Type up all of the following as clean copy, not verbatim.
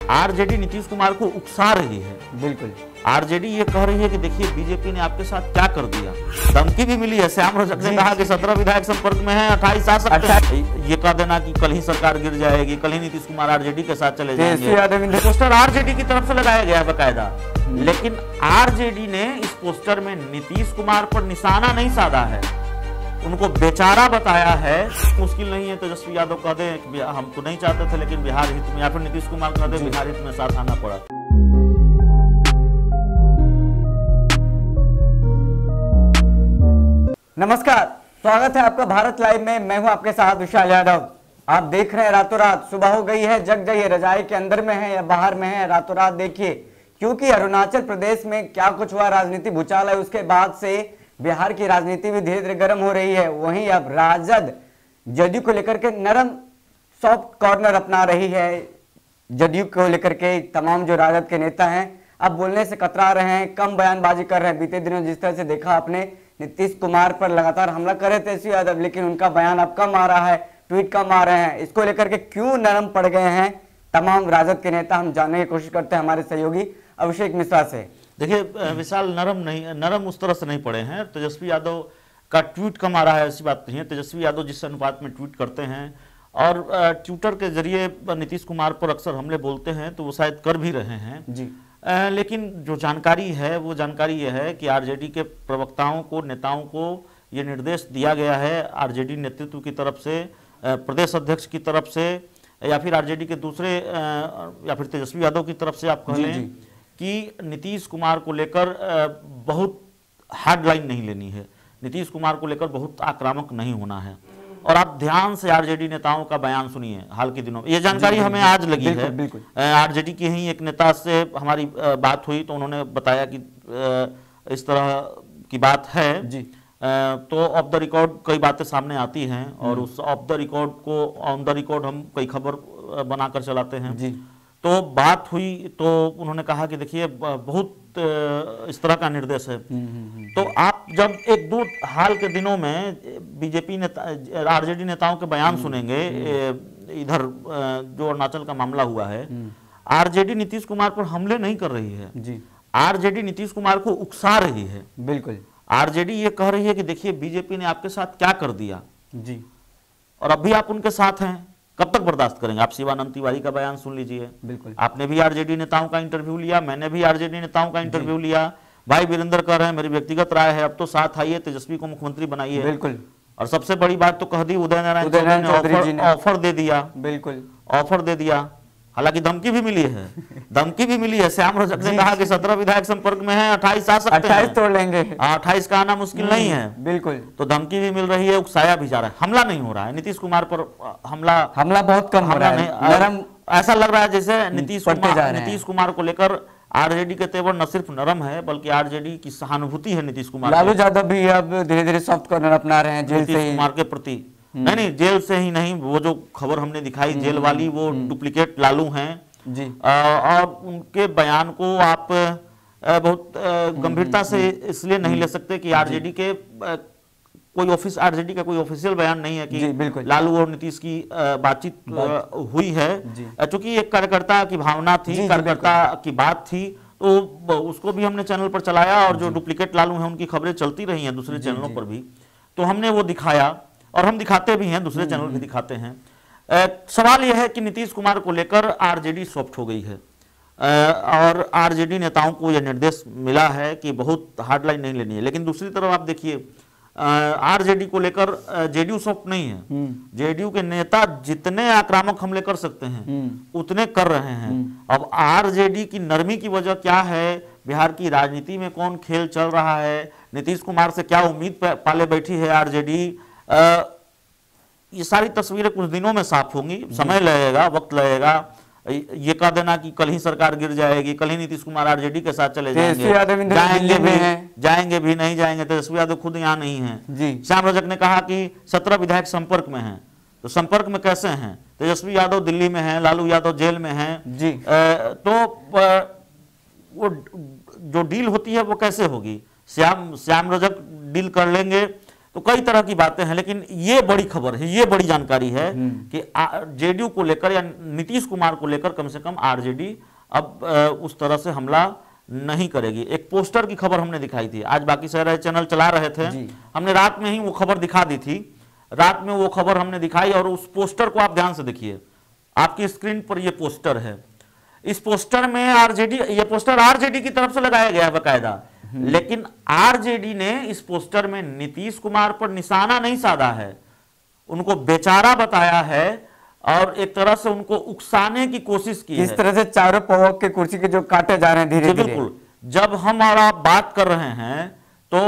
RJD Nitish Kumar को उकसा रही है। बिल्कुल, आरजेडी ये कह रही है कि देखिए बीजेपी ने आपके साथ क्या कर दिया। धमकी भी मिली है। श्याम रजक ने कहा कि 17 विधायक संपर्क में हैं, 28 आ सकते हैं। ये कह देना कि कल ही सरकार गिर जाएगी, कल ही नीतीश कुमार आरजेडी के साथ चले जाएंगे। पोस्टर आरजेडी की तरफ से लगाया गया है बकायदा, लेकिन आरजेडी ने इस पोस्टर में नीतीश कुमार पर निशाना नहीं साधा है, उनको बेचारा बताया है। मुश्किल नहीं है तेजस्वी यादव कह दें कि हम तो नहीं चाहते थे लेकिन बिहार हित में, या फिर नीतीश कुमार कह दें बिहार हित में साथ आना पड़ा। नमस्कार, स्वागत है आपका भारत लाइव में। मैं हूं आपके साथ विशाल यादव। आप देख रहे हैं रातों रात सुबह हो गई है, जग जाइए, रजाई के अंदर में है या बाहर में है, रातों रात देखिए, क्योंकि अरुणाचल प्रदेश में क्या कुछ हुआ, राजनीति भूचाल है। उसके बाद से बिहार की राजनीति भी धीरे धीरे गर्म हो रही है। वहीं अब राजद जदयू को लेकर के नरम सॉफ्ट कॉर्नर अपना रही है। जदयू को लेकर के तमाम जो राजद के नेता हैं अब बोलने से कतरा रहे हैं, कम बयानबाजी कर रहे हैं। बीते दिनों जिस तरह से देखा आपने, नीतीश कुमार पर लगातार हमला कर रहे थे तेजस्वी यादव, लेकिन उनका बयान अब कम आ रहा है, ट्वीट कम आ रहे हैं। इसको लेकर के क्यों नरम पड़ गए हैं तमाम राजद के नेता, हम जानने की कोशिश करते हैं हमारे सहयोगी अभिषेक मिश्रा से। देखिए विशाल, नरम उस तरह से नहीं पड़े हैं। तेजस्वी यादव का ट्वीट कम आ रहा है ऐसी बात नहीं है। तेजस्वी यादव जिस अनुपात में ट्वीट करते हैं और ट्विटर के जरिए नीतीश कुमार पर अक्सर हमले बोलते हैं, तो वो शायद कर भी रहे हैं जी। लेकिन जो जानकारी है वो जानकारी यह है कि आरजेडी के प्रवक्ताओं को, नेताओं को ये निर्देश दिया गया है आरजेडी नेतृत्व की तरफ से, प्रदेश अध्यक्ष की तरफ से, या फिर आरजेडी के दूसरे या फिर तेजस्वी यादव की तरफ से आप कह लें कि नीतीश कुमार को लेकर बहुत हार्ड लाइन नहीं लेनी है, नीतीश कुमार को लेकर बहुत आक्रामक नहीं होना है। और आप ध्यान से आरजेडी नेताओं का बयान सुनिए हाल के दिनों में। ये जानकारी हमें आज लगी है। आरजेडी के ही एक नेता से हमारी बात हुई तो उन्होंने बताया कि इस तरह की बात है जी। तो ऑफ द रिकॉर्ड कई बातें सामने आती हैं और उस ऑफ द रिकॉर्ड को ऑन द रिकॉर्ड हम कई खबर बनाकर चलाते हैं जी। तो बात हुई तो उन्होंने कहा कि देखिए बहुत इस तरह का निर्देश है। तो आप जब एक दो हाल के दिनों में बीजेपी नेता, आरजेडी नेताओं के बयान सुनेंगे, इधर जो अरुणाचल का मामला हुआ है, आरजेडी नीतीश कुमार पर हमले नहीं कर रही है जी। आरजेडी नीतीश कुमार को उकसा रही है। बिल्कुल, आरजेडी ये कह रही है कि देखिए बीजेपी ने आपके साथ क्या कर दिया जी, और अब भी आप उनके साथ हैं, कब तक बर्दाश्त करेंगे। आप शिवानंद तिवारी का बयान सुन लीजिए। बिल्कुल, आपने भी आरजेडी नेताओं का इंटरव्यू लिया, मैंने भी आरजेडी नेताओं का इंटरव्यू लिया। भाई वीरेंद्र कह रहे हैं मेरी व्यक्तिगत राय है, अब तो साथ आइए, तेजस्वी को मुख्यमंत्री बनाइए। बिल्कुल, और सबसे बड़ी बात तो कह दी उदय नारायण चौधरी ने ऑफर दे दिया। बिल्कुल, ऑफर दे दिया, हालांकि धमकी भी मिली है। धमकी भी मिली है। श्याम रजक ने कहा कि 17 विधायक संपर्क में हैं, 28 आ सकते हैं, 28 तोड़ लेंगे। 28 का आना मुश्किल नहीं है। बिल्कुल, तो धमकी भी मिल रही है, उकसाया भी जा रहा है। हमला नहीं हो रहा है नीतीश कुमार पर, हमला बहुत कम हो रहा है। ऐसा लग रहा है जैसे नीतीश कुमार को लेकर आरजेडी के तेवर न सिर्फ नरम है बल्कि आरजेडी की सहानुभूति है नीतीश कुमार। लालू यादव भी अब धीरे धीरे सॉफ्ट कॉर्नर अपना रहे हैं नीतीश कुमार के प्रति। नहीं, जेल से ही नहीं, वो जो खबर हमने दिखाई जेल वाली, वो डुप्लीकेट लालू हैं जी। और उनके बयान को आप बहुत गंभीरता से इसलिए नहीं ले सकते कि आरजेडी के आरजेडी का कोई ऑफिशियल बयान नहीं है कि लालू और नीतीश की बातचीत हुई है, क्योंकि एक कार्यकर्ता की भावना थी, कार्यकर्ता की बात थी, तो उसको भी हमने चैनल पर चलाया और जो डुप्लीकेट लालू हैं उनकी खबरें चलती रही हैं दूसरे चैनलों पर भी, तो हमने वो दिखाया और हम दिखाते भी हैं, दूसरे चैनल भी दिखाते हैं। सवाल यह है कि नीतीश कुमार को लेकर आरजेडी सॉफ्ट हो गई है और आरजेडी नेताओं को यह निर्देश मिला है कि बहुत हार्ड लाइन नहीं लेनी है। लेकिन दूसरी तरफ आप देखिए आरजेडी को लेकर जेडीयू सॉफ्ट नहीं है। जेडीयू के नेता जितने आक्रामक हमले कर सकते हैं उतने कर रहे हैं। अब आरजेडी की नरमी की वजह क्या है, बिहार की राजनीति में कौन खेल चल रहा है, नीतीश कुमार से क्या उम्मीद पाले बैठी है आरजेडी, ये सारी तस्वीरें कुछ दिनों में साफ होंगी। समय लगेगा, वक्त लगेगा। ये कह देना कि कल ही सरकार गिर जाएगी, कल ही नीतीश कुमार आरजेडी के साथ चले जाएंगे भी नहीं जाएंगे। तेजस्वी यादव खुद यहाँ नहीं है। श्याम रजक ने कहा कि 17 विधायक संपर्क में हैं, तो संपर्क में कैसे हैं? तेजस्वी यादव दिल्ली में हैं, लालू यादव जेल में हैं जी। तो वो जो डील होती है वो कैसे होगी? श्याम रजक डील कर लेंगे तो कई तरह की बातें हैं, लेकिन ये बड़ी खबर है, ये बड़ी जानकारी है कि जेडीयू को लेकर या नीतीश कुमार को लेकर कम से कम आरजेडी अब उस तरह से हमला नहीं करेगी। एक पोस्टर की खबर हमने दिखाई थी, आज बाकी सारे चैनल चला रहे थे, हमने रात में ही वो खबर दिखा दी थी, रात में वो खबर हमने दिखाई, और उस पोस्टर को आप ध्यान से देखिए, आपकी स्क्रीन पर ये पोस्टर है। इस पोस्टर में आरजेडी, ये पोस्टर आरजेडी की तरफ से लगाया गया है बकायदा, लेकिन आरजेडी ने इस पोस्टर में नीतीश कुमार पर निशाना नहीं साधा है, उनको बेचारा बताया है और एक तरह से उनको उकसाने की कोशिश की इस तरह से चारों पवों के कुर्सी के जो काटे जा रहे हैं धीरे धीरे। बिल्कुल, जब हम और आप बात कर रहे हैं तो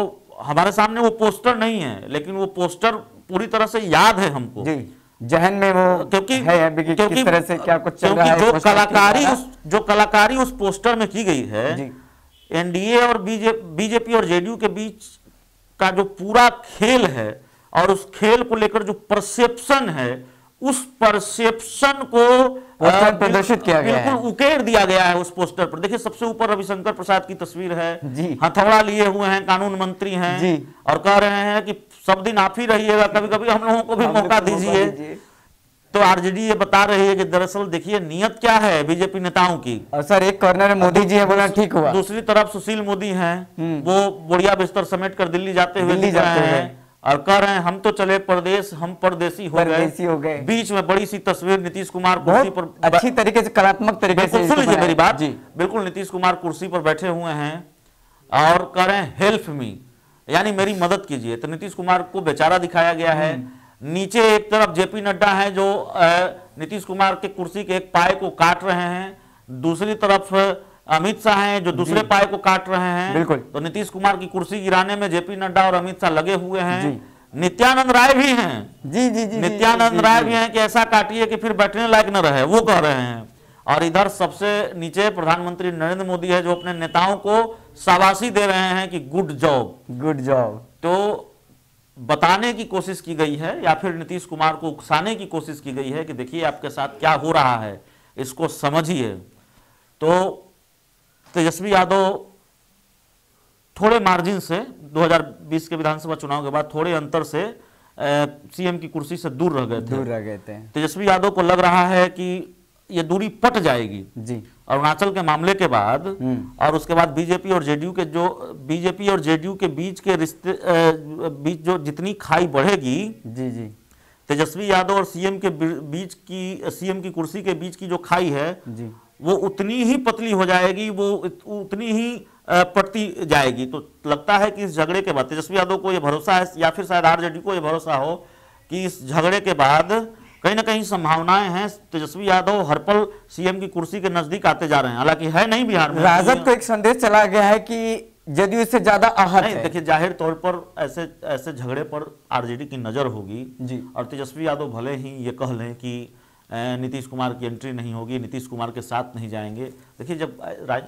हमारे सामने वो पोस्टर नहीं है, लेकिन वो पोस्टर पूरी तरह से याद है हमको जी, जहन में वो क्योंकि है कि किस तरह से क्या कुछ चल रहा है। जो कलाकारी उस पोस्टर में की गई है, एनडीए और बीजेपी और जेडीयू के बीच का जो पूरा खेल है और उस खेल को लेकर जो परसेप्शन है, उस परसेप्शन को प्रदर्शित किया गया है, बिल्कुल उकेर दिया गया है उस पोस्टर पर। देखिए, सबसे ऊपर रविशंकर प्रसाद की तस्वीर है, हथौड़ा लिए हुए हैं, कानून मंत्री हैं और कह रहे हैं कि सब दिन आप ही रहिएगा, कभी कभी हम लोगों को भी मौका दीजिए। तो आरजेडी ये बता रही है कि दरअसल देखिए नियत क्या है बीजेपी नेताओं की। और सर एक कॉर्नर में मोदी जी है, बोला ठीक हुआ। दूसरी तरफ सुशील मोदी हैं, वो बुढ़िया बिस्तर समेट कर दिल्ली जाते हुए दिख रहे हैं और कह रहे हैं हम तो चले परदेश, हम परदेसी हो गए। बीच में बड़ी सी तस्वीर नीतीश कुमार कुर्सी पर, अच्छी तरीके से, कलात्मक तरीके से सुन लीजिए मेरी बात जी। बिल्कुल नीतीश कुमार कुर्सी पर बैठे हुए हैं और कह रहे हैं हेल्प मी, यानी मेरी मदद कीजिए। तो नीतीश कुमार को बेचारा दिखाया गया है। नीचे एक तरफ जेपी नड्डा है जो नीतीश कुमार के कुर्सी के एक पाए को काट रहे हैं, दूसरी तरफ अमित शाह हैं जो दूसरे पाए को काट रहे हैं। बिल्कुल। तो नीतीश कुमार की कुर्सी गिराने में जेपी नड्डा और अमित शाह लगे हुए हैं। नित्यानंद राय भी हैं, जी, नित्यानंद राय भी हैं कि ऐसा काटिए कि फिर बैठने लायक न रहे, वो कह रहे हैं। और इधर सबसे नीचे प्रधानमंत्री नरेंद्र मोदी है जो अपने नेताओं को शाबाशी दे रहे हैं कि गुड जॉब। तो बताने की कोशिश की गई है या फिर नीतीश कुमार को उकसाने की कोशिश की गई है कि देखिए आपके साथ क्या हो रहा है, इसको समझिए। तो तेजस्वी यादव थोड़े मार्जिन से 2020 के विधानसभा चुनाव के बाद थोड़े अंतर से सीएम की कुर्सी से दूर रह गए थे। तेजस्वी यादव को लग रहा है कि ये दूरी पट जाएगी जी अरुणाचल के मामले के बाद, और उसके बाद बीजेपी और जेडीयू के बीच के रिश्ते बीच जो जितनी खाई बढ़ेगी जी तेजस्वी यादव और सीएम की कुर्सी के बीच की जो खाई है जी, वो उतनी ही पतली हो जाएगी, वो उतनी ही पड़ती जाएगी। तो लगता है कि इस झगड़े के बाद तेजस्वी यादव को ये भरोसा है या फिर शायद आरजेडी को ये भरोसा हो कि इस झगड़े के बाद कहीं ना कहीं संभावनाएं हैं तेजस्वी यादव हर पल सीएम की कुर्सी के नजदीक आते जा रहे हैं। हालांकि है नहीं बिहार में, राजद को एक संदेश चला गया है कि जदयू इससे ज्यादा आहत है। देखिए, जाहिर तौर पर ऐसे झगड़े पर आरजेडी की नजर होगी जी, और तेजस्वी यादव भले ही ये कह लें कि नीतीश कुमार की एंट्री नहीं होगी, नीतीश कुमार के साथ नहीं जाएंगे। देखिए, जब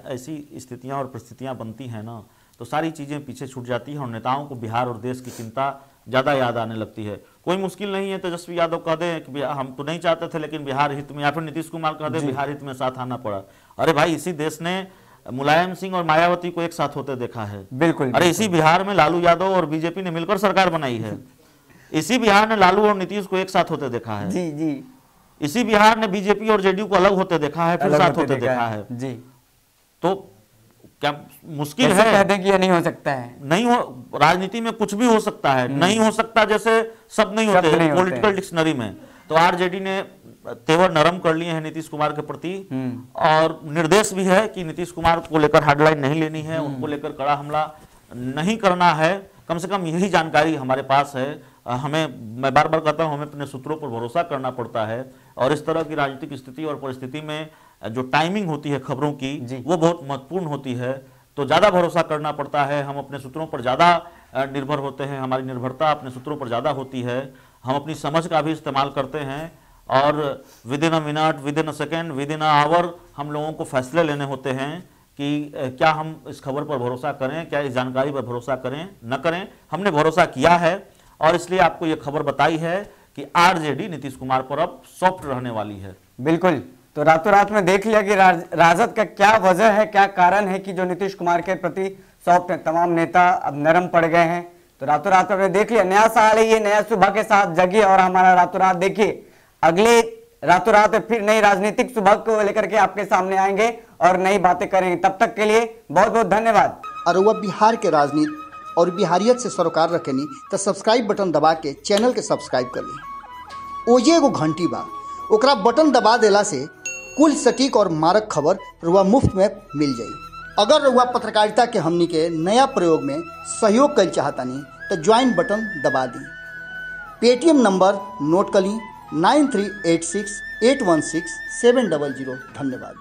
ऐसी स्थितियां और परिस्थितियां बनती हैं ना, तो सारी चीज़ें पीछे छूट जाती हैं और नेताओं को बिहार और देश की चिंता ज़्यादा याद आने लगती है। कोई मुश्किल नहीं है तेजस्वी यादव कह दें कि हम तो नहीं चाहते थे लेकिन बिहार हित में, या फिर नीतीश कुमार कह दें बिहार हित में साथ आना पड़ा। अरे भाई, इसी देश ने मुलायम सिंह और मायावती को एक साथ होते देखा है। बिल्कुल। अरे इसी बिहार में लालू यादव और बीजेपी ने मिलकर सरकार बनाई है। इसी बिहार ने लालू और नीतीश को एक साथ होते देखा है जी। इसी बिहार ने बीजेपी और जेडीयू को अलग होते देखा है, फिर साथ होते देखा है जी। तो क्या मुश्किल है कहते हैं कि ये नहीं हो सकता है? नहीं हो, राजनीति में कुछ भी हो सकता है, नहीं हो सकता जैसे सब नहीं होते पॉलिटिकल डिक्शनरी में। तो आरजेडी ने तेवर नरम कर लिए हैं नीतीश कुमार के प्रति, और निर्देश भी है कि नीतीश कुमार को लेकर हेडलाइन नहीं लेनी है, उनको लेकर कड़ा हमला नहीं करना है। कम से कम यही जानकारी हमारे पास है। मैं बार बार कहता हूं, हमें अपने सूत्रों पर भरोसा करना पड़ता है, और इस तरह की राजनीतिक स्थिति और परिस्थिति में जो टाइमिंग होती है खबरों की, वो बहुत महत्वपूर्ण होती है। तो ज़्यादा भरोसा करना पड़ता है, हम अपने सूत्रों पर ज़्यादा निर्भर होते हैं, हमारी निर्भरता अपने सूत्रों पर ज़्यादा होती है। हम अपनी समझ का भी इस्तेमाल करते हैं, और within a minute, within a second, within a hour हम लोगों को फैसले लेने होते हैं कि क्या हम इस खबर पर भरोसा करें, क्या इस जानकारी पर भरोसा करें, न करें। हमने भरोसा किया है और इसलिए आपको ये खबर बताई है कि आरजेडी नीतीश कुमार पर अब सॉफ्ट रहने वाली है। बिल्कुल। तो रातों रात में देख लिया कि राजद का क्या वजह है, क्या कारण है कि जो नीतीश कुमार के प्रति सॉफ्ट है। तमाम नेता अब नरम पड़ गए हैं, तो रातों रात आपने देख लिया, नया साल है ये, नया सुबह के साथ जगिए और हमारा रातों रात देखिए। अगले रातों रात फिर नई राजनीतिक सुबह को लेकर के आपके सामने आएंगे और नई बातें करेंगे। तब तक के लिए बहुत बहुत धन्यवाद। और वह बिहार के राजनीति और बिहारियत से सरोकार रखेनी तो सब्सक्राइब बटन दबा के चैनल के सब्सक्राइब कर ली। ओजे एगो घंटी बा, ओकरा बटन दबा देला से कुल सटीक और मारक खबर रुआ मुफ्त में मिल जाई। अगर रुआ पत्रकारिता के हमनी के नया प्रयोग में सहयोग कर चाहतानी तो ज्वाइन बटन दबा दी। पेटीएम नंबर नोट कर ली 9386816700। धन्यवाद।